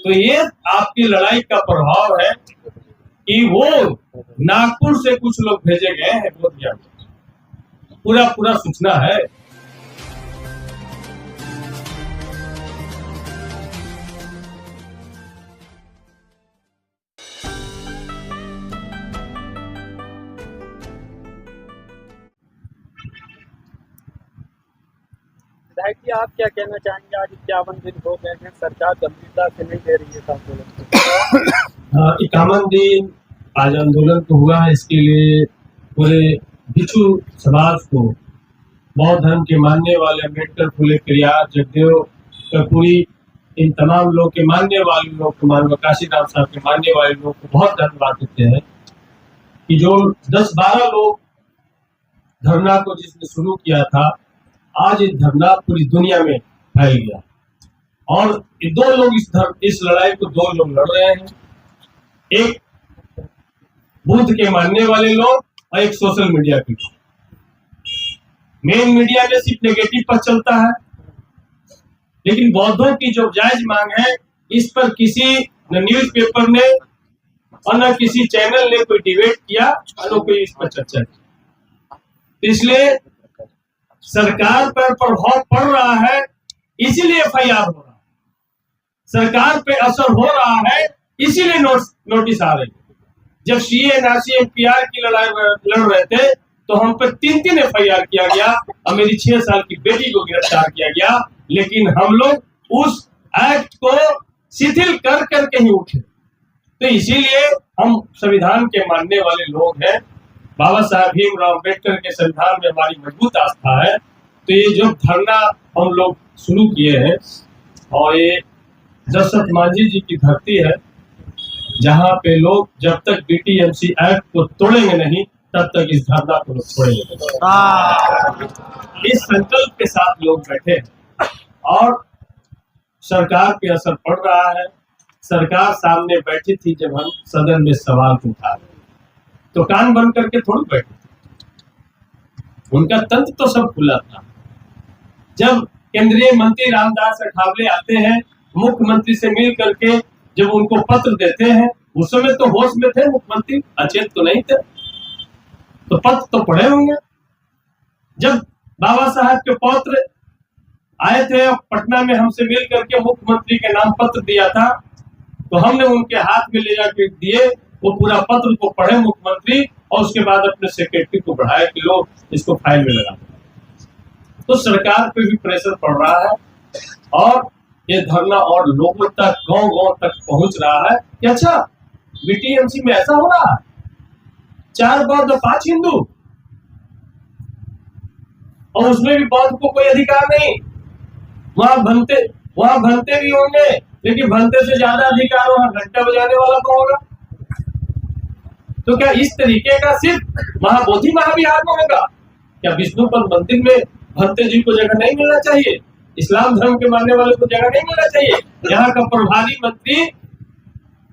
तो ये आपकी लड़ाई का प्रभाव है कि वो नागपुर से कुछ लोग भेजे गए हैं बोधगया में, पूरा पूरा सूचना है। विधायक जी, आप क्या कहना चाहेंगे? आज 51 दिन हो गए हैं, सरकार गंभीरता से नहीं ले रही है आंदोलन को। 51 दिन आज आंदोलन को हुआ है, इसके लिए पूरे भिक्षु समाज को, बौद्ध धर्म के मानने वाले अम्बेडकर, फुले, पेरियार, जगदेव, कर्पूरी, इन तमाम लोग के मानने वाले लोग को, मान काशीराम साहब के मानने वाले लोग को बहुत धन्यवाद देते हैं कि जो 10-12 लोग धरना को जिसने शुरू किया था, आज ये धरना पूरी दुनिया में फैल गया और ये दो लोग इस लड़ाई को दो लोग लड़ रहे हैं, एक बुद्ध के मानने वाले लोग और एक सोशल मीडिया के लोग। मेन मीडिया में सिर्फ नेगेटिव पर चलता है, लेकिन बौद्धों की जो जायज मांग है, इस पर किसी न न्यूज़पेपर ने और न किसी चैनल ने कोई डिबेट किया और कोई इस पर चर्चा की। इसलिए सरकार पर प्रभाव पड़ रहा है, इसीलिए एफआईआर हो रहा है। सरकार पे असर हो रहा है, इसीलिए नोटिस आ रही है। जब सीए एनआरसी एनपीआर की लड़ाई लड़ रहे थे तो हम पर 3 एफआईआर किया गया और मेरी 6 साल की बेटी को गिरफ्तार किया गया, लेकिन हम लोग उस एक्ट को शिथिल कर करके ही उठे। तो इसीलिए हम संविधान के मानने वाले लोग हैं, बाबा साहब भीमराव अम्बेडकर के संविधान में हमारी मजबूत आस्था है। तो ये जो धरना हम लोग शुरू किए हैं, और ये दशरथ मांझी जी की धरती है, जहाँ पे लोग जब तक बीटीएमसी एक्ट को तोड़ेंगे नहीं, तब तक इस धरना को छोड़ेंगे। इस संकल्प के साथ लोग बैठे हैं और सरकार पे असर पड़ रहा है। सरकार सामने बैठी थी जब हम सदन में सवाल उठा रहे, तो कान बंद करके थोड़ी बैठे थे, उनका तंत्र तो सब खुला था। जब केंद्रीय मंत्री रामदास अठावले आते हैं, मुख्यमंत्री से मिल करके जब उनको पत्र देते हैं, उस समय तो होश में थे मुख्यमंत्री, अचेत तो नहीं थे, तो पत्र तो पढ़े होंगे। जब बाबा साहब के पत्र आए थे और पटना में हमसे मिल करके मुख्यमंत्री के नाम पत्र दिया था, तो हमने उनके हाथ में ले जाकर दिए, वो पूरा पत्र को पढ़े मुख्यमंत्री, और उसके बाद अपने सेक्रेटरी को बढ़ाया कि लो इसको फाइल में लगा। तो सरकार पे भी प्रेशर पड़ रहा है और ये धरना और लोगों तक, गांव-गांव तक पहुंच रहा है कि अच्छा बीटीएमसी में ऐसा हो रहा है, 4 बौद्ध 5 हिंदू, और उसमें भी बौद्ध को कोई अधिकार नहीं। वहां भनते भी होंगे, लेकिन भनते से ज्यादा अधिकार वहां घंटा बजाने वाला को होगा। तो क्या इस तरीके का सिर्फ महाबोधि महाविहार में होगा? क्या विष्णुपद मंदिर में भंते जी को जगह नहीं मिलना चाहिए? इस्लाम धर्म के मानने वाले को जगह नहीं मिलना चाहिए? यहाँ का प्रभारी मंत्री,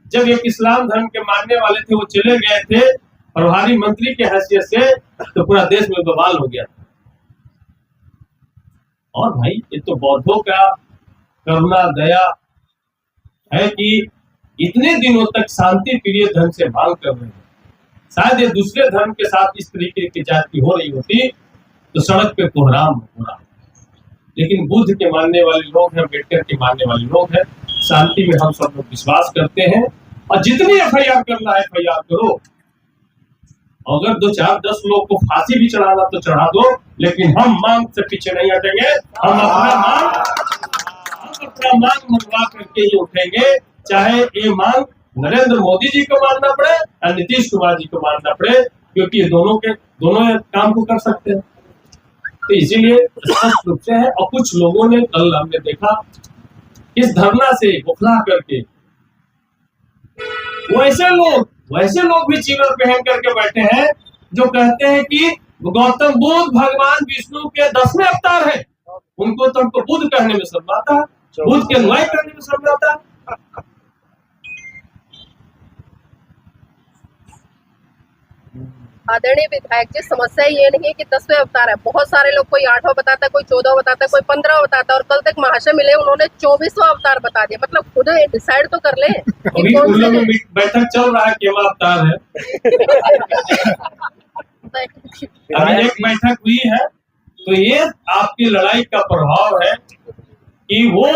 जब एक इस्लाम धर्म के मानने वाले थे, वो चले गए थे प्रभारी मंत्री के हैसियत से, तो पूरा देश में बवाल हो गया। और भाई ये तो बौद्धों का करुणा दया है कि इतने दिनों तक शांति प्रिय ढंग से मांग कर रहे हैं। शायद ये दूसरे धर्म के साथ इस तरीके की जाति हो रही होती तो सड़क पे कोहराम हो रहा, लेकिन बुद्ध के मानने वाले लोग हैं, अम्बेडकर के मानने वाले लोग हैं, शांति में हम सब लोग विश्वास करते हैं। और जितनी एफआईआर करना है एफआईआर करो, अगर 2, 4, 10 लोग को फांसी भी चढ़ाना तो चढ़ा दो, लेकिन हम मांग से पीछे नहीं हटेंगे। हम अपना मांग मनवा करके ही उठेंगे, चाहे ये मांग नरेंद्र मोदी जी को मानना पड़े और नीतीश कुमार जी को मानना पड़े, क्योंकि ये दोनों काम को कर सकते हैं। तो इसीलिए स्पष्ट रूप से है। और कुछ लोगों ने, कल हमने देखा, इस धरना से बुखला करके वैसे लोग भी चीवर पहन करके बैठे हैं जो कहते हैं कि गौतम बुद्ध भगवान विष्णु के 10वें अवतार है। उनको तो हमको बुद्ध कहने में शर्म आता है, बुद्ध के अनुयायी कहने में शर्म आता है। आदरणीय विधायक जी, समस्या ये नहीं है कि 10वें अवतार है, बहुत सारे लोग, कोई 8वां बताता है, कोई 14वां बताता है, कोई 15वां बताता है, और कल तक महाशय मिले उन्होंने 24वां अवतार बता दिया। मतलब खुद डिसाइड तो कर ले अभी उन लोगों में बैठक चल रहा है केवल अवतार है। अभी एक बैठक हुई है, तो ये आपकी लड़ाई का प्रभाव है कि वो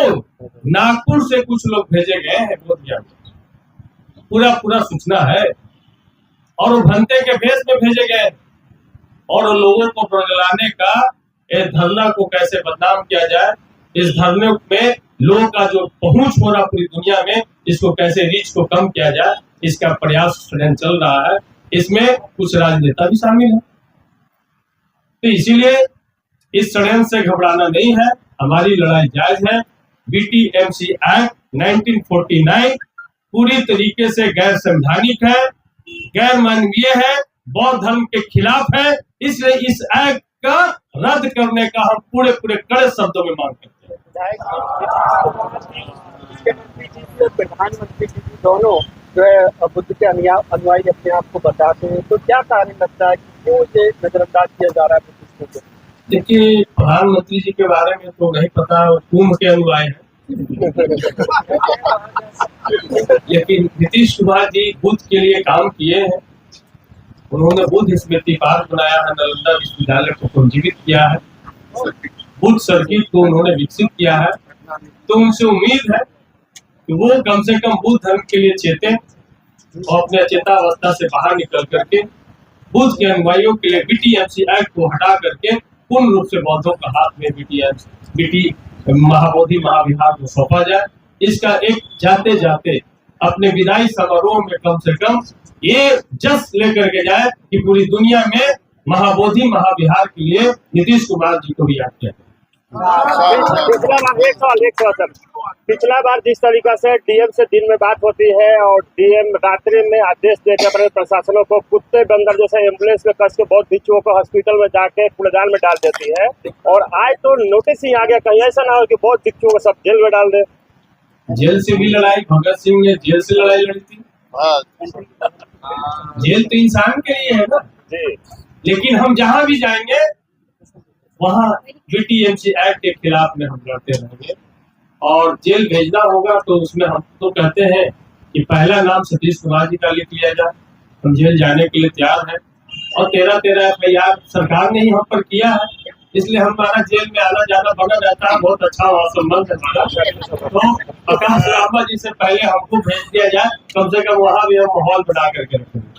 नागपुर से कुछ लोग भेजे गए हैं बोधगया में, पूरा सूचना है, और वो भंते के भेष में भेजे गए, और लोगों को प्रगलाने का, इस धरना को कैसे बदनाम किया जाए, इस धरने में लोगों का जो पहुंच हो रहा पूरी दुनिया में, इसको कैसे रीच को कम किया जाए, इसका प्रयास चल रहा है। इसमें कुछ राजनेता भी शामिल है, तो इसीलिए इस षड्यंत्र से घबराना नहीं है, हमारी लड़ाई जायज है। बीटीएमसी एक्ट 1949 पूरी तरीके से गैर संवैधानिक है, गैर मानवीय है, बौद्ध धर्म के खिलाफ है, इसलिए इस एक्ट का रद्द करने का हम पूरे कड़े शब्दों में मांग करते हैं। मुख्यमंत्री जी और प्रधानमंत्री जी दोनों जो है बुद्ध के अनुयायी अपने आप को बताते हैं, तो क्या कारण लगता है कि क्यों ये नजरअंदाज किया जा रहा है बुद्धिस्टों को? देखिए, प्रधानमंत्री जी के बारे में तो नहीं पता, कुंभ के अनुयायी है, लेकिन नीतीश कुमार जी बुद्ध के लिए काम किए हैं। उन्होंने बुद्ध स्मृति पार्क बनाया है, नालंदा विश्वविद्यालय को पुनर्जीवित किया है, बुद्ध सर्किट को उन्होंने विकसित किया है, तो उनसे उम्मीद है कि वो कम से कम बुद्ध धर्म के लिए चेतें और अपने अचेतावस्था से बाहर निकल करके बुद्ध के अनुयायियों के लिए बीटीएमसी एक्ट को हटा करके पूर्ण रूप से बौद्धों का हाथ में बीटी महाबोधि महाविहार को सौंपा जाए। इसका एक जाते जाते अपने विदाई समारोह में कम से कम ये जस लेकर के जाए कि पूरी दुनिया में महाबोधि महाविहार के लिए नीतीश कुमार जी को भी याद किया। पिछला बार जिस तरीका से डीएम से दिन में बात होती है और डीएम रात्रि में आदेश देकर अपने प्रशासनों को कुत्ते बंदर जैसे एम्बुलेंस में कस के बहुत भिक्षुओं को हॉस्पिटल में जाके कूड़ेदान में डाल देती है, और आज तो नोटिस ही आ गया, कहीं ऐसा ना हो कि बहुत भिक्षुओं को सब जेल में डाल दे। जेल से भी लड़ाई, भगत सिंह ने जेल से लड़ाई लड़ी थी। जेल तो इंसान के लिए है ना जी, लेकिन हम जहां भी जाएंगे वहां बीटीएमसी एक्ट के खिलाफ में हम लड़ते रहेंगे, और जेल भेजना होगा तो उसमें हम तो कहते हैं कि पहला नाम सतीश कुमार जी का लिख लिया जाए, हम जेल जाने के लिए तैयार हैं, और 13 FIR सरकार ने ही हम पर किया है, इसलिए हमारा जेल में आना जाना बना रहता है, बहुत अच्छा वहाँ संबंध है हमारा। तो आकाश रामा जी से पहले हमको भेज दिया जाए, कम से कम वहाँ भी हम माहौल बना करके रखेंगे।